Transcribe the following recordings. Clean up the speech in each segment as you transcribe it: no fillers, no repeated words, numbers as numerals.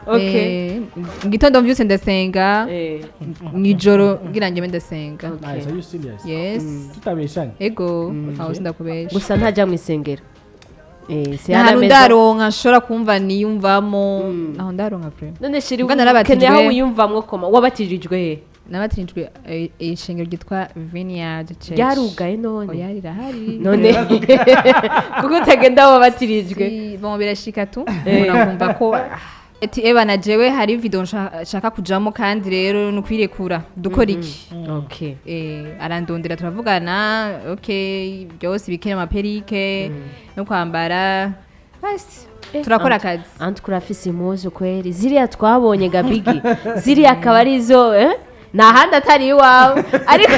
Okay. Ngitondo mvyutse ndasenga. Nijoro ngira ngeme ndasenga. Nice, are you serious? Yes. Tutabeshanye. Ego, aho sindakubesha. Gusa ntajya mu isengero. Nta ndaronka nshobora kumva niyumvamo. Aho ndaronka pre. None shiri ukene aho wiyumvamwo koma wabatirijwe he? Nabatirijwe ishengero ryitwa Vineyard Church. Yarugaye none. Oya rirahari. None kuko utagenda wabatirijwe. Bon birashika tu. Unakumva ko eti eba na jewe hari video nshaka kujamo kandi rero nukwirekura dukora iki. Okay. Arandondera turavugana. Okay, byose bikira amaperike no kwambara. Basi turakora akazi. Anti kurafise impuzu kweri. Ziriya twabonye Gabigi. Ziriya akaba arizo nta handi atari iwawe. Ariko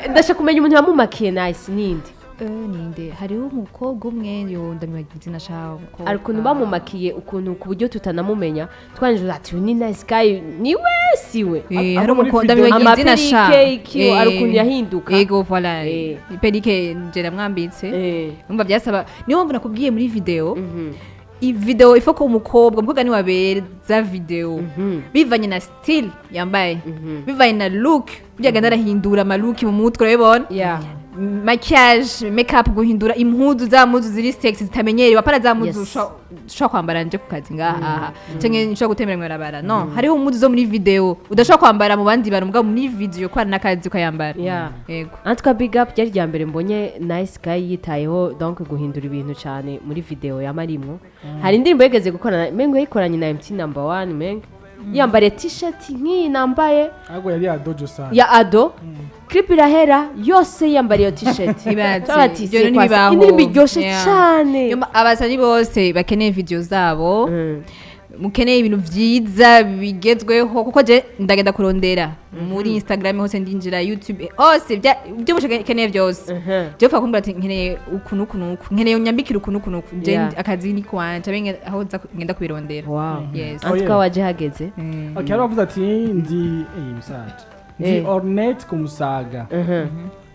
ndashaka kumenya umuntu wamumakiye nice ninde. Ninde hariho umukobwa umwe yo ndamibagize nashaho ko ariko bamumakiye ukuntu ku buryo tutanamumenya twanjye ati ni nice guy niwe siwe hari umukobwa ndamibagize nashaho ari ukuntu yahinduka yego voilà perike njera mwambitse umva byasaba niyo mpamvu nakubwiye muri video video ifoko umukobwa ni wabeza video bivanye na style yambaye bivanye na look byagenda arahindura amaluki mu mutwe urabibona maquillage makeup guhindura impuzu za muzu ziri sexy zitamenyerewe apara za muzu sho kwambara nje ku kazi ngaha cyangwa nshaka gutemera mwarabara no hariho umuzu zo muri video udashaka kwambara mu bandi bantu mbwa muri video kwa nakazi ukayambara yego antwa big up ryari rya mbere mbonye nice guy yitayeho donc guhindura ibintu cyane muri video yamarimwo hari indirimbo yegeze gukora mengo yikoranye na MC number 1 mengo yambare t-shirt nk'iyi nambaye ago yari adojo sana ya ado clip irahera yose yambare yo t-shirt ibati ibyo nibibaho indirimbo iryoshe cyane abasani bose bakeneye video zabo mukeneye ibintu vyiza bigezweho kuko je ndagenda kurondera muri Instagram hose ndinjira YouTube hose byo mukeneye byose je fa kumbura ati nkeneye ukuntu nkeneye nyambikira ukuntu je akazi ni kwanje benge aho ngenda kubirondera yes atwa waje hageze okay aravuze ati ndi musaje ndi ornate kumusaga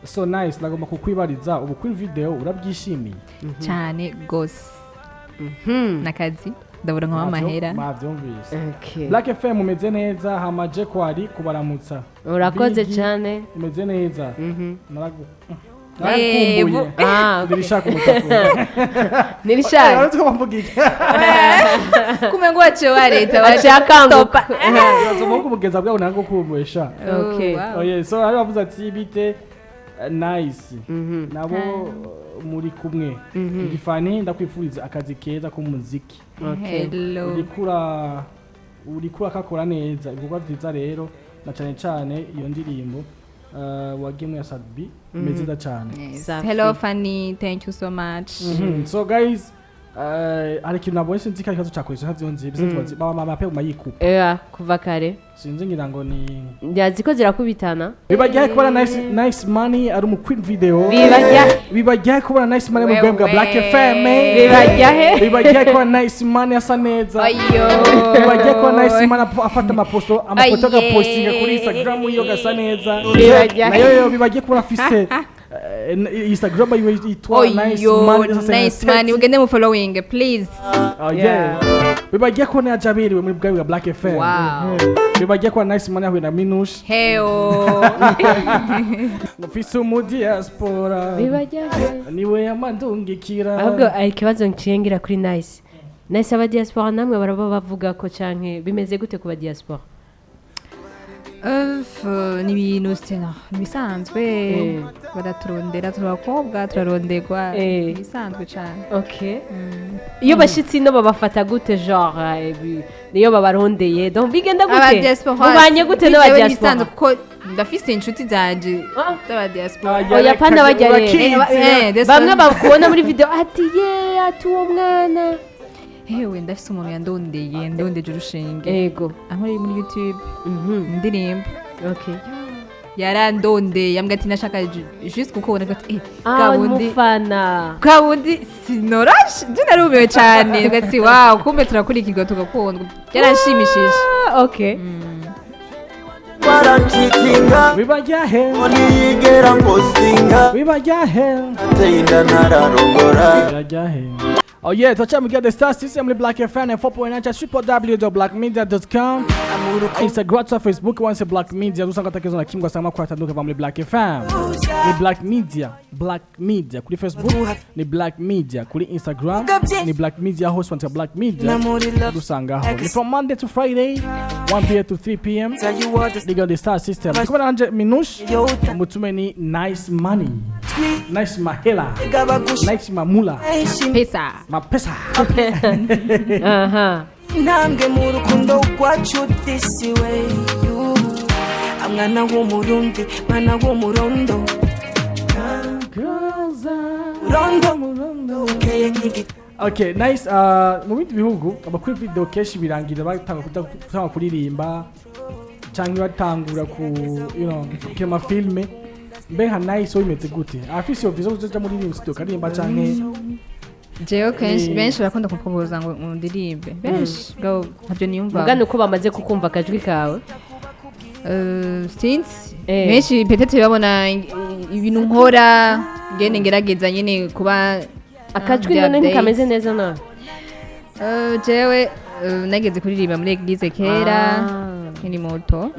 so nice nagomba kukwibariza ubu kuri video urabyishimiye cyane gose nakazi ndabura nka mahera bavyumvise Black FM umeze neza hamaje kwari kubaramutsa urakoze cyane umeze neza naragu nirishaka umutafura nirishaka ariko bamvugike kumengo wache wa leta bachakanguka bazomuka umugeza bwawe nango kumbwesha okay so ari bavuze ati bite nice nabo muri kumwe ngifani ndakwifuriza akazi keza ko muziki hello urikura kakora neza ibikorwa byiza rero na cyane iyo ndirimbo wagimwe ya Sadbi mezida cyane hello Fanny thank you so much so guys ariko nabonye sinzi kazo cyakoresha havyonzi bizinzi baba mama pe umayikupa kuva kare sinzi ngira ngo ni yaziko zirakubitana bibajya kubona nice money ari mu queen video bibajya kubona nice money mu bwa Black FM bibajya kubona nice money asa neza bibajya kubona nice money afata amafoto agapostinga kuri Instagram yo gasa neza nayo bibajya kubona afise Instagram yitwa nice money ugende mu following please bibajya kubona ajabiriwe muri bwa Black FM bibajya kubona nice money ahwina minush mufise umudi diaspora bibajya niwe yamandungikira ahubwo ikibazo ncingira kuri nice aba diaspora namwe baraba bavuga ko canke bimeze gute kuba diaspora ni ibintu bisanzwe baraturondera turakobwa turarondegwa bisanzwe cyane okay iyo bashitsi no babafata gute genre niyo babarondeye donc bigenda gute ubanye gute no badiaspora kuko ndafise inshuti zanje z'aba diaspora oya pana bajyare bamwe bakubona muri video ati ati uwo mwana hewe ndafise umuntu yandondeje urushinge yego ankore muri YouTube indirimbo okay yarandonde yambwa ati nashaka just kuko ubona ati kabundi sinorashe je narubiwe cyane ugati wow kumbe turakurikirwa tugakundwa yaranshimishije okay bibajyahe onigera postinga bibajyahe ateinda nararongora bibajyahe Oh yeah, tuachamukia the star system muri Black FM 4.9 www.blackmedia.com. Instagram, Facebook, once Black Media. Dusanga takezo na kimwa sama kwa tanduka va muri Black FM. Ni Black Media kuri Facebook, ni Black Media kuri Instagram, ni Black Media host once Black Media. Dusanga ho. Ni from Monday to Friday, 1 p.m. to 3 p.m. Diga the star system. Kwa 100 minush, mutume ni nice money. Nice mahela. Nice mamula. Pesa. Mapesa. Aha. Nange mu rukundo rwacu this way you amwana wo murundi mwana wo murondo Okay, nice. Mu bindi bihugu abakuri video keshi birangira batanga kuririmba cyangwa batangura ku kema filme mbeha nice oyimeze gute afisi yo vizo kuja muri rimwe studio karimba canke Jeo kenshi benshi barakunda kukubuza ngo ndirimbe benshi ntabyo niyumva mugani uko bamaze kukumva akajwi kawe since benshi petete babona ibintu nkora ngene ngerageza nyine kuba akajwi none ntikameze neza na jewe nageze kuririmba muri eglise kera ni moto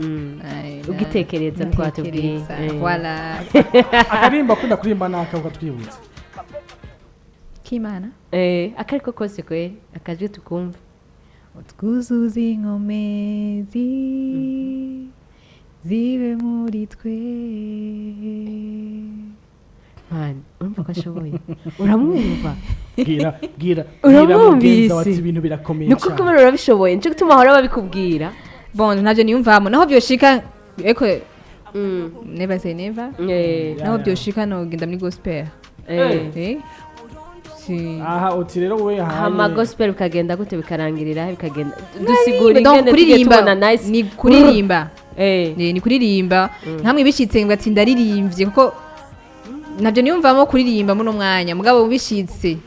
ugitekereza twatubwiye wala akarimba kunda kurimba naka ukatwibutsa Kimana akariko kose kwe akajwe tukumva utwuzuza inkomezi zibe muri twe man urumva ko ashoboye uramwumva gira uramwumvise wati ibintu birakomeye nuko kumara urabishoboye nje gutuma ahora babikubwira bon ntabyo niyumvamo naho byoshika eko never say never naho byoshika no genda muri gospel aha uti rero we hama gospel bikagenda gute bikarangirira bikagenda dusigura ingene kuririmba ni kuririmba ni kuririmba nkamwe bishitse ngo ati ndaririmbye kuko nabyo niyumvamo kuririmba muno mwanya mugabo bishitse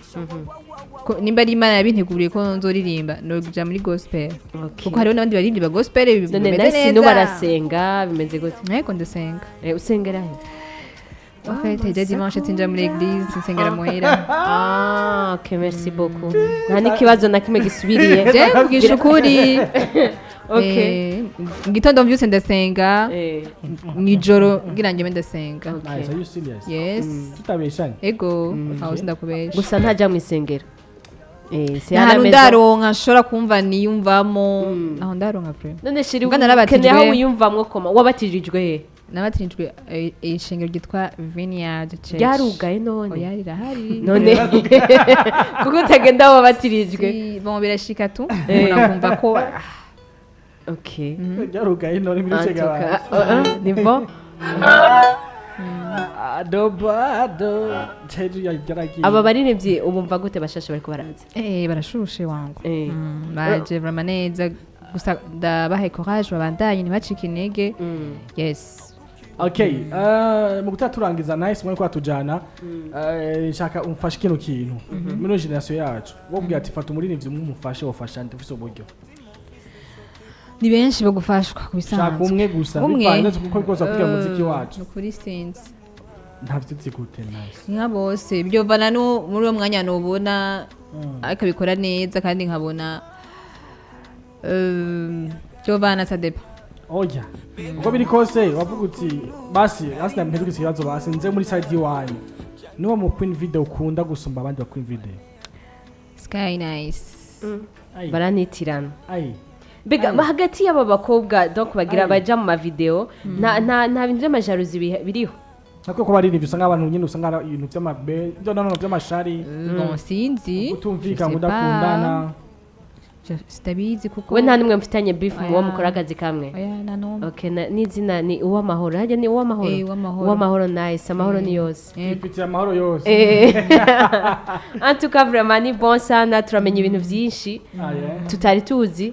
nimba ari Imana yabinteguriye ko nzoririmba no kuja muri gospel kuko hariho n'abandi baririmbyi ba gospel bimeze neza no barasenga bimeze gute nteko ndasenga usengera he Okay, t'es dimanche tinja muri église nsengera muhira. Okay, merci beaucoup. Nani kibazo na kimwe gisubiriye. Je kugisha ukuri. Okay. Ngitondo mvyuse ndasenga. Nijoro ngirange ndasenga. Nice, are you serious? Yes. Tutabeshanye. Ego, aho sindakubesha. Gusa ntaja mu isengero. Nahantu ndaronka nshobora kumva niyumvamo. Aho ndaronka pre. None shiri ukene aho wiyumvamwo koma wabatirijwe he? Nabatirijwe ishengero gitwa Vineyard Church. Yarugaye none. Oya rirahari. None kuko utagenda wabatirijwe. Bon birashika tu. Unakumva ko Okay. Yarugaye none muri cega. Ni bon. Aba baririmbyi ubumva gute bashashe bariko baraza? Barashushe wangu. Baje vraiment neza gusa ndabahe courage babandanye ntibacike intege. Yes. Okay, mu gutaturangiza nice mwe kwa tujana nshaka umfashe kino kintu muri generation yacu wobwiye ati fata umuririmbyi mumufashe wafasha ndifise uburyo ni benshi bagufashwa kubisanzwe shaka umwe gusa bipanze kuko bikoza kugira muziki wacu kuri sense ntavyo gute nice nka bose byovana no muri uwo mwanya nobona akabikora neza kandi nkabona byovana sadepa oya uko biri kose wavuga uti basi asina mperuka ikibazo basi nze muri side yiwanyu niwo mu queen video ukunda gusumba abandi ba queen video sky nice baranitirana Bega hagati y'aba bakobwa donc bagira baja mu ma video nta bintu by'amajaruzi biriho nako ko bari n'ibyo usanga abantu nyine usanga ibintu by'amabe by'amashari bon sinzi utumvika ngo udakundana stabizi kuko we nta nimwe mfitanye beef mu mukora akazi kamwe oya nano okay n'izina ni uw'amahoro hajya ni uw'amahoro nice amahoro ni yose ifite amahoro yose en tout cas vraiment ni bon sana turamenye ibintu byinshi tutari tuzi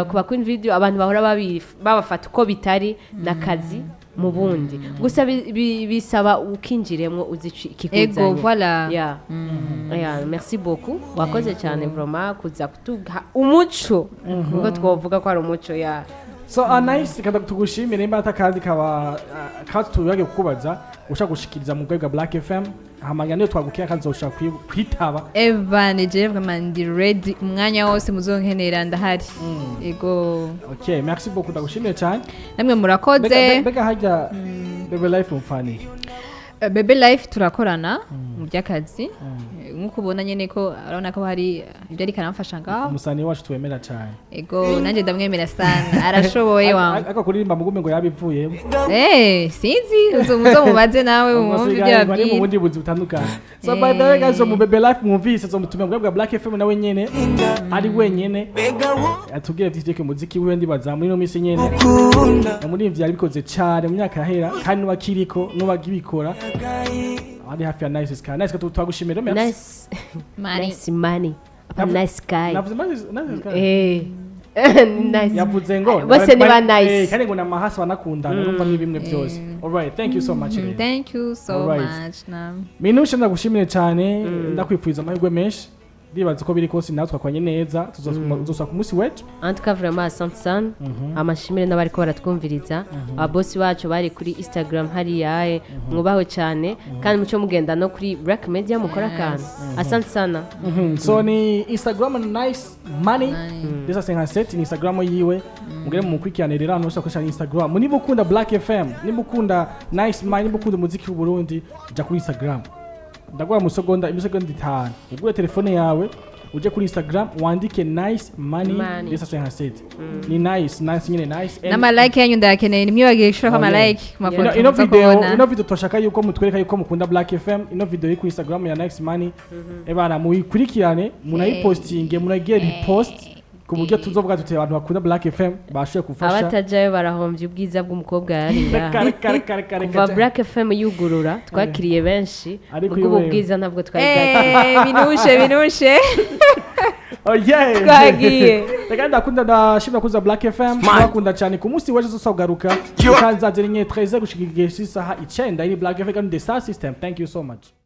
ku bakunda video abantu bahora babafata uko bitari nakazi mu bundi gusa bisaba ukinjiremwo uzici kikuzanye ego voilà yeah merci beaucoup wakoze cyane vraiment kuza kutuga umuco kuko twovuga ko ari umuco ya So nice kada tugushimire imba atakazi kaba tubage kukubaza ushaka gushikiriza mu bwa Black FM hamanya niyo twagukiye kazoshaka kwitaba Evan je vraiment ndi ready umwanya wose muzonkenera ndahari ego okay merci beaucoup ndagushimiye cyane namwe murakoze bega hajya Bebe Life umfani Bebe Life turakorana mu by'akazi nkuko ubona nyene ko arabona ko hari ibyo ari karamfasha ngaho umusani wacu twemera cyane ego nanje ndamwemera sana arashoboye wa akakuririmba mugume ngo yabivuye sinzi uzomubaze nawe mu byo bari mu bundi buzi butandukanye so by the way guys mu Bebe Life mwumvise zo mutume bwa Black FM nawe nyene ari wenyene atubwire byiteke muziki wiwe ndibaza muri no misi nyene namurivye ari bikoze cyane mu myaka yahera kandi n'ubakiriko n'ubagibikora ari hafi ya nice sky nice ko twagushimira nice money nice guy navuze nice guy nice yavuze ngo bose ni ba nice kandi ngo namahasa banakundana numva ni bimwe byose all right thank you so much thank you so much minusha ndagushimire cyane ndakwifuriza amahirwe menshi ndibaza ko biri kose natwe twakwanye neza tuzosa ku munsi wetu antuka vraiment asante sana amashimire n'abari ko baratwumviriza ababosi bacu bari kuri Instagram hari yae mwubaho cyane kandi mucyo mugenda no kuri Black Media mukora kandi asante sana so ni Instagram nice money desa 57 ni Instagram yiwe mugere mu mukurikirane rero no ushaka Instagram niba ukunda Black FM niba ukunda nice money niba ukunda muziki w'u Burundi ja kuri Instagram ndagwa imisegonda 5 ugure telefone yawe uje kuri Instagram wandike nice money desa 57 ni nice nyine nice na like yanyu ndakeneye nimwibagiye gushaka ama like mafoto ino video twashaka yuko mutwereka yuko mukunda Black FM ino video iri ku Instagram ya nice money ebana muyikurikirane munayipostinge munagiye repost ku buryo tuzovuga tuti abantu bakunda Black FM bashoye kufasha abatajayo barahombye ubwiza bw'umukobwa yarinda kuva Black FM yugurura twakiriye benshi ubwo ubwiza ntabwo twari binushe oh yeah twagiye reka ndakunda ndashimira kuza Black FM twakunda cyane ku munsi waje zosagaruka kanza zerinye 13 gushikira isaha 9 iri Black FM kandi the star system thank you so much